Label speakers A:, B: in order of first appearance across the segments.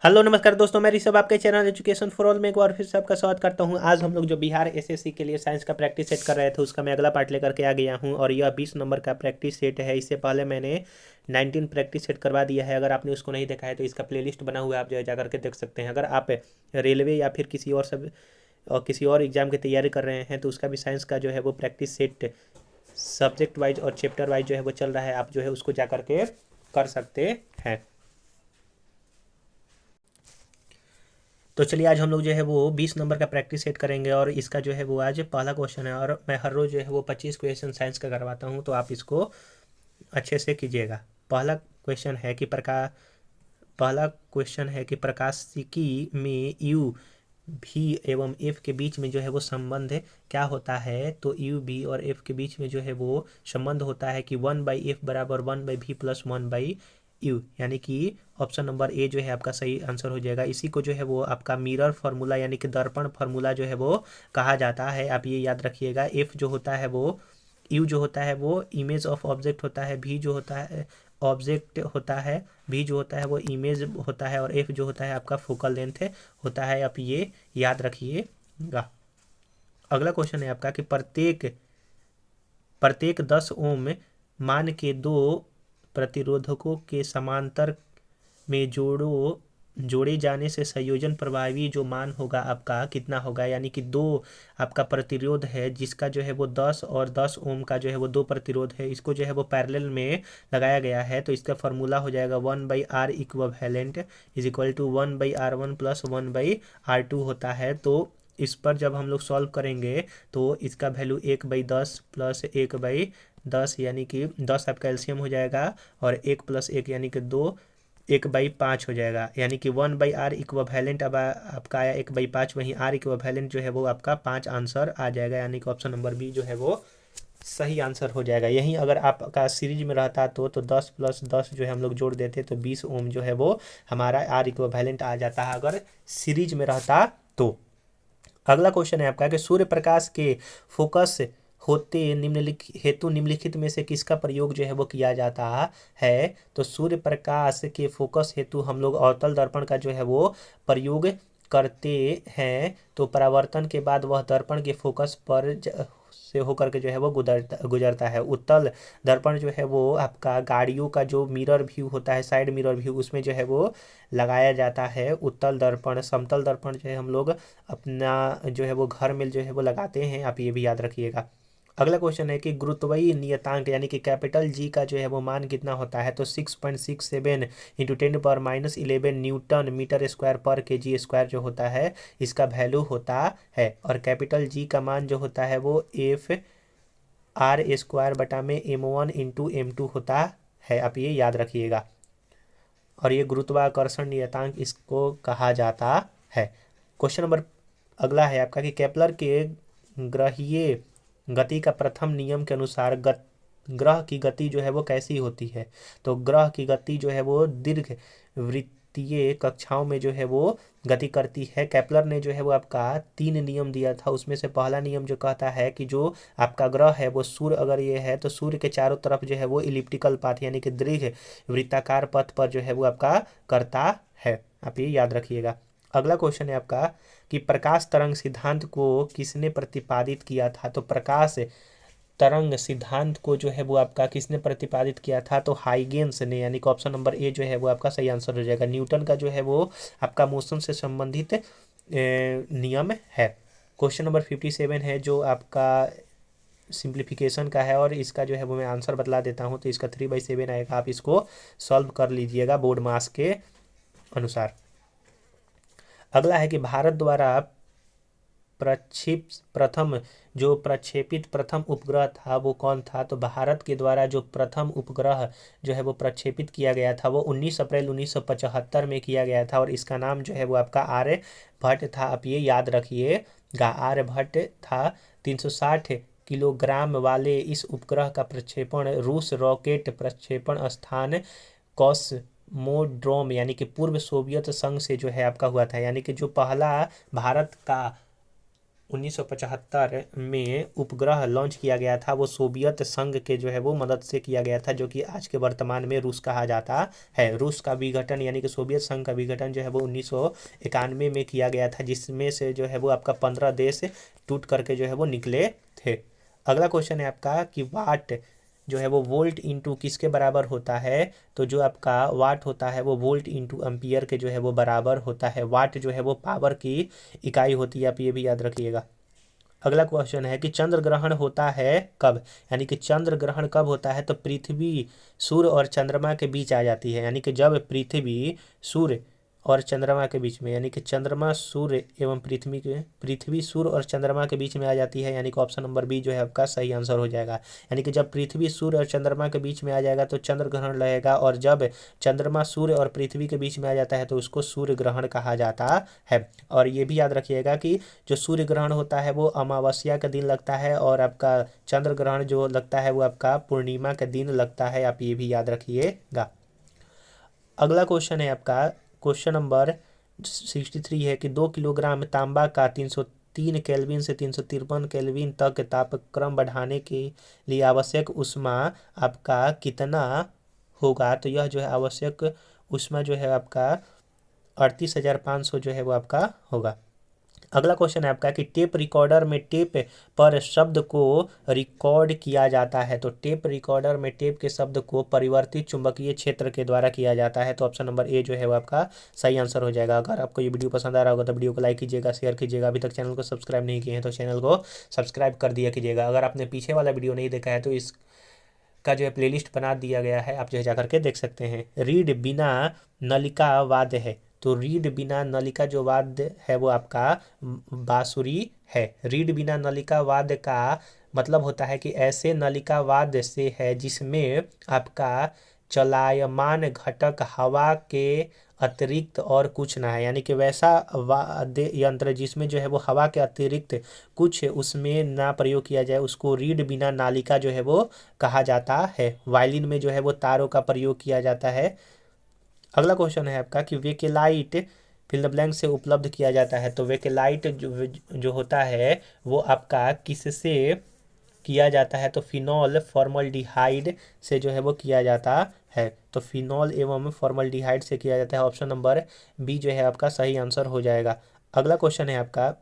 A: Hello नमस्कार दोस्तों, मैं ऋषभ आपके चैनल एजुकेशन फॉर ऑल में एक बार फिर से आपका स्वागत करता हूं। आज हम लोग जो बिहार एसएससी के लिए साइंस का प्रैक्टिस सेट कर रहे थे उसका मैं अगला पार्ट लेकर के आ गया हूं और यह 20 नंबर का प्रैक्टिस सेट है। इससे पहले मैंने 19 प्रैक्टिस सेट करवा दिया है। अगर आपने उसको नहीं देखा है तो इसका प्लेलिस्ट बना हुआ है, आप जो है जा करके देख सकते हैं। अगर आप रेलवे या फिर किसी और एग्जाम की तैयारी कर रहे हैं तो उसका भी साइंस का जो है वो प्रैक्टिस सेट सब्जेक्ट वाइज और चैप्टर वाइज जो है वो चल रहा है, आप जो है उसको जा करके कर सकते हैं। तो चलिए आज हम लोग जो है वो 20 नंबर का प्रैक्टिस सेट करेंगे और इसका जो है वो आज पहला क्वेश्चन है और मैं हर रोज़ जो है वो 25 क्वेश्चन साइंस का करवाता हूँ, तो आप इसको अच्छे से कीजिएगा। क्वेश्चन है कि प्रकाश पहला क्वेश्चन है कि प्रकाशिकी में यू भी एवं एफ के बीच में जो है वो संबंध क्या होता है। तो यू बी और एफ के बीच में जो है वो संबंध होता है कि 1/f बराबर 1/v प्लस 1/u, यानी कि ऑप्शन नंबर ए जो है आपका सही आंसर हो जाएगा। इसी को जो है वो आपका मिरर फार्मूला यानी कि दर्पण फार्मूला जो है वो कहा जाता है, आप ये याद रखिएगा। एफ जो होता है वो यू जो होता है वो इमेज ऑफ ऑब्जेक्ट होता है, भी जो होता है ऑब्जेक्ट होता है, भी जो होता है वो इमेज होता है और एफ जो होता है आपका फोकल लेंथ होता है, आप ये याद रखिएगा। अगला क्वेश्चन है आपका कि प्रत्येक प्रत्येक 10 ओम मान के दो प्रतिरोधकों के समांतर में जोड़े जाने से संयोजन प्रभावी जो मान होगा आपका कितना होगा। यानी कि दो आपका प्रतिरोध है जिसका जो है वो 10 और 10 ओम का जो है वो दो प्रतिरोध है, इसको जो है वो पैरेलल में लगाया गया है। तो इसका फॉर्मूला हो जाएगा 1/r equivalent is equal to 1/r1 plus 1/r2 होता है। तो इस पर जब हम लोग सॉल्व करेंगे तो इसका वैल्यू 1/10 प्लस 1/10 यानी कि 10 आपका एलसीएम हो जाएगा और 1 + 1 यानी कि 2, 1/5 हो जाएगा। यानी कि 1/r इक्विवेलेंट अब आपका आया 1/5, वहीं r इक्विवेलेंट जो है वो आपका 5 आंसर आ जाएगा। यानी कि ऑप्शन नंबर बी जो है वो सही आंसर हो जाएगा। यहीं अगर आपका सीरीज में रहता तो 10 + 10 जो है हम लोग जोड़ देते तो 20 ओम जो है वो हमारा r इक्विवेलेंट आ जाता है अगर सीरीज में रहता तो। अगला क्वेश्चन है आपका कि सूर्य प्रकाश के फोकस होते निम्नलिखित में से किसका प्रयोग जो है वो किया जाता है। तो सूर्य प्रकाश के फोकस हेतु हम लोग अवतल दर्पण का जो है वो प्रयोग करते हैं। तो परावर्तन के बाद वह दर्पण के फोकस पर से होकर के जो है वो गुजरता है। उत्तल दर्पण जो है वो आपका गाड़ियों का जो मिरर व्यू होता है, साइड मिरर व्यू, उसमें जो है वो लगाया जाता है उत्तल दर्पण। समतल दर्पण जो है हम लोग अपना जो है वो घर में जो है वो लगाते हैं, आप ये भी याद रखिएगा। अगला क्वेश्चन है कि गुरुत्वीय नियतांक यानी कि कैपिटल जी का जो है वो मान कितना होता है। तो 6.67 इंटू 10⁻11 न्यूटन मीटर स्क्वायर पर के जी स्क्वायर जो होता है इसका वैल्यू होता है। और कैपिटल जी का मान जो होता है वो एफ आर स्क्वायर बटा में m1 इंटू m2 होता है, आप ये याद रखिएगा। और ये गुरुत्वाकर्षण नियतांक इसको कहा जाता है। क्वेश्चन नंबर अगला है आपका कि केपलर के ग्रहीय गति का प्रथम नियम के अनुसार ग्रह की गति जो है वो कैसी होती है। तो ग्रह की गति जो है वो दीर्घ वृत्तीय कक्षाओं में जो है वो गति करती है। केपलर ने जो है वो आपका 3 नियम दिया था, उसमें से पहला नियम जो कहता है कि जो आपका ग्रह है वो सूर्य अगर ये है तो सूर्य के चारों तरफ जो है वो इलिप्टिकल पाथ यानी कि दीर्घ वृत्ताकार पथ पर जो है वो आपका करता है, आप ये याद रखिएगा। अगला क्वेश्चन है आपका कि प्रकाश तरंग सिद्धांत को किसने प्रतिपादित किया था। तो प्रकाश तरंग सिद्धांत को जो है वो आपका किसने प्रतिपादित किया था। तो हाइगेंस ने, यानी कि ऑप्शन नंबर ए जो है वो आपका सही आंसर हो जाएगा। न्यूटन का जो है वो आपका मोशन से संबंधित नियम है। क्वेश्चन नंबर 57 है जो आपका सिंप्लीफिकेशन का है और इसका जो है वो मैं आंसर बतला देता हूँ। तो इसका 3/7 आएगा, आप इसको सॉल्व कर लीजिएगा बोर्ड मास के अनुसार। अगला है कि भारत द्वारा प्रक्षेपित प्रथम उपग्रह था वो कौन था। तो भारत के द्वारा जो प्रथम उपग्रह जो है वो प्रक्षेपित किया गया था वो 19 अप्रैल 1975 में किया गया था और इसका नाम जो है वो आपका आर्यभट्ट था, आप ये याद रखिएगा। आर्यभट्ट था। 360 किलोग्राम वाले इस उपग्रह का प्रक्षेपण रूस रॉकेट प्रक्षेपण स्थान कॉस्मोड्रोम यानी कि पूर्व सोवियत संघ से जो है आपका हुआ था। यानी कि जो पहला भारत का 1975 में उपग्रह लॉन्च किया गया था, वो सोवियत संघ के जो है वो मदद से किया गया था, जो कि आज के वर्तमान में रूस कहा जाता है। रूस का विघटन यानी कि सोवियत संघ का विघटन जो है वो 1991 में किया गया था, जिसमें से जो है वो आपका 15 देश टूट करके जो है वो निकले थे। अगला क्वेश्चन है आपका कि वाट जो है वो वोल्ट इंटू किसके बराबर होता है? तो जो आपका वाट होता है वो वोल्ट इंटू एम्पियर के जो है वो बराबर होता है। वाट जो है वो पावर की इकाई होती है, आप ये भी याद रखिएगा। अगला क्वेश्चन है कि चंद्र ग्रहण होता है कब? यानी कि चंद्र ग्रहण कब होता है? तो पृथ्वी सूर्य और चंद्रमा के बीच आ जाती है, यानी कि जब पृथ्वी सूर्य और चंद्रमा के बीच में, यानी कि चंद्रमा सूर्य एवं पृथ्वी सूर्य और चंद्रमा के बीच में आ जाती है, यानी कि ऑप्शन नंबर बी जो है आपका सही आंसर हो जाएगा। यानी कि जब पृथ्वी सूर्य और चंद्रमा के बीच में आ जाएगा तो चंद्र ग्रहण रहेगा, और जब चंद्रमा सूर्य और पृथ्वी के बीच में आ जाता है तो उसको सूर्य ग्रहण कहा जाता है। और ये भी याद रखिएगा कि जो सूर्य ग्रहण होता है वो अमावस्या का दिन लगता है, और आपका चंद्र ग्रहण जो लगता है वो आपका पूर्णिमा का दिन लगता है, आप ये भी याद रखिएगा। अगला क्वेश्चन है आपका क्वेश्चन नंबर 63 है कि 2 किलोग्राम तांबा का 303 केल्विन से 353 केल्विन तक तापक्रम बढ़ाने के लिए आवश्यक ऊष्मा आपका कितना होगा? तो यह जो है आवश्यक ऊष्मा जो है आपका 38,500 जो है वो आपका होगा। अगला क्वेश्चन है आपका कि टेप रिकॉर्डर में टेप पर शब्द को रिकॉर्ड किया जाता है। तो टेप रिकॉर्डर में टेप के शब्द को परिवर्तित चुंबकीय क्षेत्र के द्वारा किया जाता है, तो ऑप्शन नंबर ए जो है वो आपका सही आंसर हो जाएगा। अगर आपको ये वीडियो पसंद आ रहा होगा तो वीडियो को लाइक कीजिएगा, शेयर कीजिएगा। अभी तक चैनल को सब्सक्राइब नहीं किए हैं तो चैनल को सब्सक्राइब कर दिया कीजिएगा। अगर आपने पीछे वाला वीडियो नहीं देखा है तो इस का जो है प्लेलिस्ट बना दिया गया है, आप जो है जाकर के देख सकते हैं। रीड बिना नलिका वाद्य है। तो रीड बिना नलिका जो वाद्य है वो आपका बांसुरी है। रीड बिना नलिका वाद्य का मतलब होता है कि ऐसे नलिका वाद्य से है जिसमें आपका चलायमान घटक हवा के अतिरिक्त और कुछ ना है, यानी कि वैसा वाद्य यंत्र जिसमें जो है वो हवा के अतिरिक्त कुछ उसमें ना प्रयोग किया जाए, उसको रीड बिना नालिका जो है वो कहा जाता है। वायलिन में जो है वो तारों का प्रयोग किया जाता है। अगला क्वेश्चन है आपका कि वेकेलाइट फिल द ब्लैंक से उपलब्ध किया जाता है। तो वेकेलाइट जो होता है वो आपका किससे किया जाता है? तो फिनॉल फॉर्मल्डिहाइड से जो है वो किया जाता है। तो फिनॉल एवं फॉर्मल्डिहाइड से किया जाता है। ऑप्शन नंबर बी जो है आपका सही आंसर हो जाएगा। अगला क्वेश्चन है आपका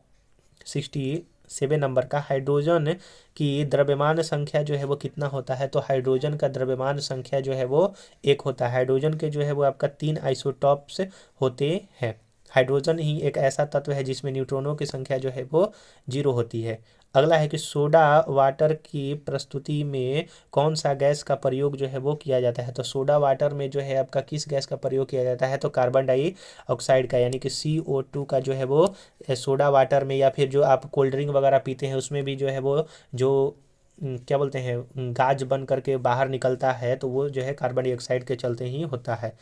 A: 67 नंबर का, हाइड्रोजन की द्रव्यमान संख्या जो है वो कितना होता है? तो हाइड्रोजन का द्रव्यमान संख्या जो है वो 1 होता है। हाइड्रोजन के जो है वो आपका 3 आइसोटॉप्स होते हैं। हाइड्रोजन ही एक ऐसा तत्व है जिसमें न्यूट्रॉनों की संख्या जो है वो 0 होती है। अगला है कि सोडा वाटर की प्रस्तुति में कौन सा गैस का प्रयोग जो है वो किया जाता है? तो सोडा वाटर में जो है आपका किस गैस का प्रयोग किया जाता है? तो कार्बन डाइऑक्साइड का, यानी कि CO2 का जो है वो सोडा वाटर में, या फिर जो आप कोल्ड ड्रिंक वगैरह पीते हैं उसमें भी जो है वो जो क्या बोलते हैं गाज बन करके बाहर निकलता है, तो वो जो है कार्बन डाइऑक्साइड के चलते ही होता है।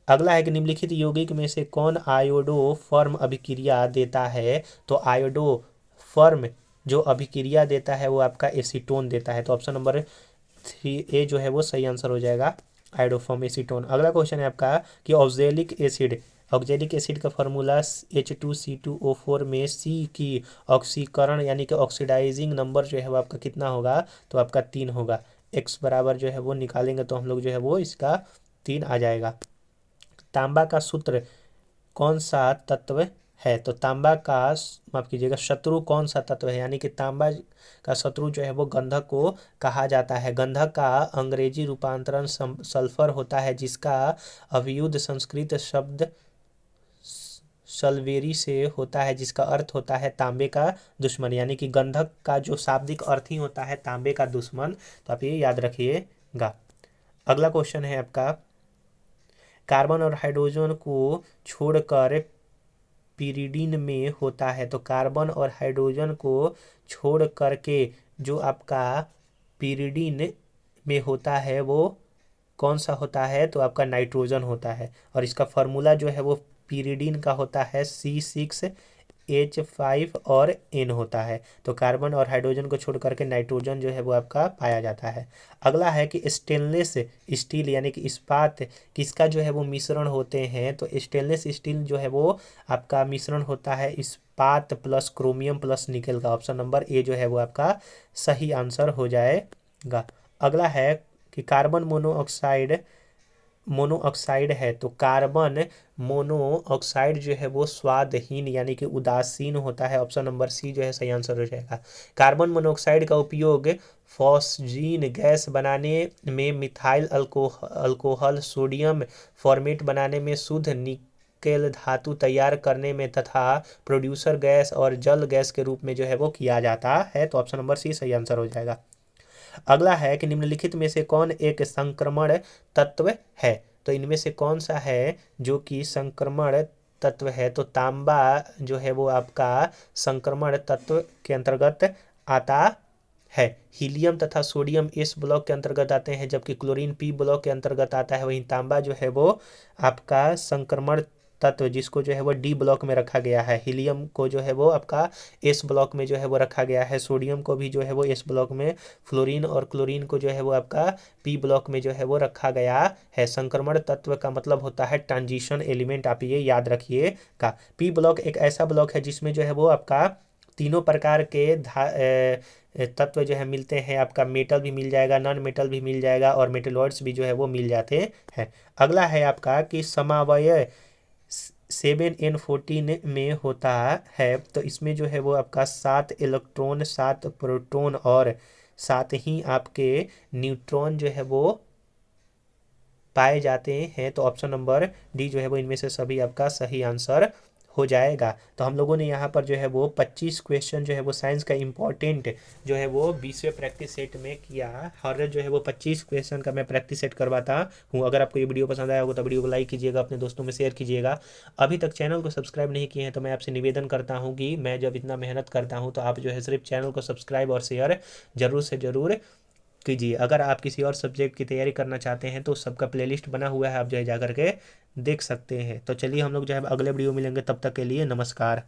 A: अगला है कि निम्नलिखित यौगिक में से कौन आयोडो फॉर्म अभिक्रिया देता है? तो आयोडो फॉर्म जो अभिक्रिया देता है वो आपका एसीटोन देता है। तो ऑप्शन नंबर 3 ए जो है वो सही आंसर हो जाएगा, आयोडोफॉर्म एसीटोन। अगला क्वेश्चन है आपका कि ऑक्जेलिक एसिड का फॉर्मूला H2C2O4 में C की ऑक्सीकरण यानी कि ऑक्सीडाइजिंग नंबर जो है वो आपका कितना होगा? तो आपका 3 होगा। x बराबर जो है वो निकालेंगे तो हम लोग जो है वो इसका 3 आ जाएगा। तांबा का सूत्र कौन सा तत्व है? तो तांबा का माफ कीजिएगा शत्रु कौन सा तत्व है? यानी कि तांबा का शत्रु जो है वो गंधक को कहा जाता है। गंधक का अंग्रेजी रूपांतरण सल्फर होता है, जिसका अभियुक्त संस्कृत शब्द सल्वेरी से होता है, जिसका अर्थ होता है तांबे का दुश्मन। यानी कि गंधक का जो शाब्दिक अर्थ ही होता है तांबे का दुश्मन, तो आप ये याद रखिएगा। अगला क्वेश्चन है आपका, कार्बन और हाइड्रोजन को छोड़कर पिरिडिन में होता है। तो कार्बन और हाइड्रोजन को छोड़ करके जो आपका पिरिडिन में होता है वो कौन सा होता है? तो आपका नाइट्रोजन होता है। और इसका फॉर्मूला जो है वो पिरिडिन का होता है C6 H5 और N होता है। तो कार्बन और हाइड्रोजन को छोड़ करके नाइट्रोजन जो है वो आपका पाया जाता है। अगला है कि स्टेनलेस स्टील यानी कि इस्पात किसका जो है वो मिश्रण होते हैं। तो स्टेनलेस स्टील जो है वो आपका मिश्रण होता है इस्पात प्लस क्रोमियम प्लस निकेल का। ऑप्शन नंबर ए जो है वो आपका सही आंसर हो जाएगा। अगला है कि कार्बन मोनोऑक्साइड है। तो कार्बन मोनोऑक्साइड जो है वो स्वादहीन यानी कि उदासीन होता है। ऑप्शन नंबर सी जो है सही आंसर हो जाएगा। कार्बन मोनोऑक्साइड का उपयोग फॉस्जीन गैस बनाने में, मिथाइल अल्कोहल सोडियम फॉर्मेट बनाने में, शुद्ध निकेल धातु तैयार करने में तथा प्रोड्यूसर गैस और जल गैस के रूप में जो है वो किया जाता है। तो ऑप्शन नंबर सी सही आंसर हो जाएगा। अगला है कि निम्नलिखित में से कौन एक संक्रमण तत्व है। तो इनमें से कौन सा है जो कि संक्रमण तत्व है। तो तांबा जो है वो आपका संक्रमण तत्व के अंतर्गत आता है। हीलियम तथा सोडियम इस ब्लॉक के अंतर्गत आते हैं, जबकि क्लोरीन पी ब्लॉक के अंतर्गत आता है। वहीं तांबा जो है वो आपका संक्रमण तत्व जिसको जो है वो डी ब्लॉक में रखा गया है। हीलियम को जो है वो आपका एस ब्लॉक में जो है वो रखा गया है। सोडियम को भी जो है वो एस ब्लॉक में, फ्लोरीन और क्लोरीन को जो है वो आपका पी ब्लॉक में जो है वो रखा गया है। संक्रमण तत्व का मतलब होता है ट्रांजिशन एलिमेंट, आप ये याद रखिएगा। पी ब्लॉक एक ऐसा ब्लॉक है जिसमें जो है वो आपका तीनों प्रकार के तत्व जो है मिलते हैं। आपका मेटल भी मिल जाएगा, नॉन मेटल भी मिल जाएगा और मेटलॉइड्स भी जो है वो मिल जाते हैं। अगला है आपका कि समवाय 7n14 में होता है। तो इसमें जो है वो आपका 7 इलेक्ट्रॉन, 7 प्रोटॉन और 7 ही आपके न्यूट्रॉन जो है वो पाए जाते हैं। तो ऑप्शन नंबर डी जो है वो इनमें से सभी आपका सही आंसर हो जाएगा। तो हम लोगों ने यहाँ पर जो है वो 25 क्वेश्चन जो है वो साइंस का इम्पोर्टेंट जो है वो 20वें प्रैक्टिस सेट में किया। हर जो है वो 25 क्वेश्चन का मैं प्रैक्टिस सेट करवाता हूँ। अगर आपको ये वीडियो पसंद आया होगा तो वीडियो को लाइक कीजिएगा, अपने दोस्तों में शेयर कीजिएगा। अभी तक चैनल को सब्सक्राइब नहीं किए हैं तो मैं आपसे निवेदन करता हूँ कि मैं जब इतना मेहनत करता हूँ तो आप जो है सिर्फ चैनल को सब्सक्राइब और शेयर जरूर से ज़रूर कीजिए। अगर आप किसी और सब्जेक्ट की तैयारी करना चाहते हैं तो सबका प्लेलिस्ट बना हुआ है, आप जो है जा करके देख सकते हैं। तो चलिए हम लोग जो है अगले वीडियो मिलेंगे, तब तक के लिए नमस्कार।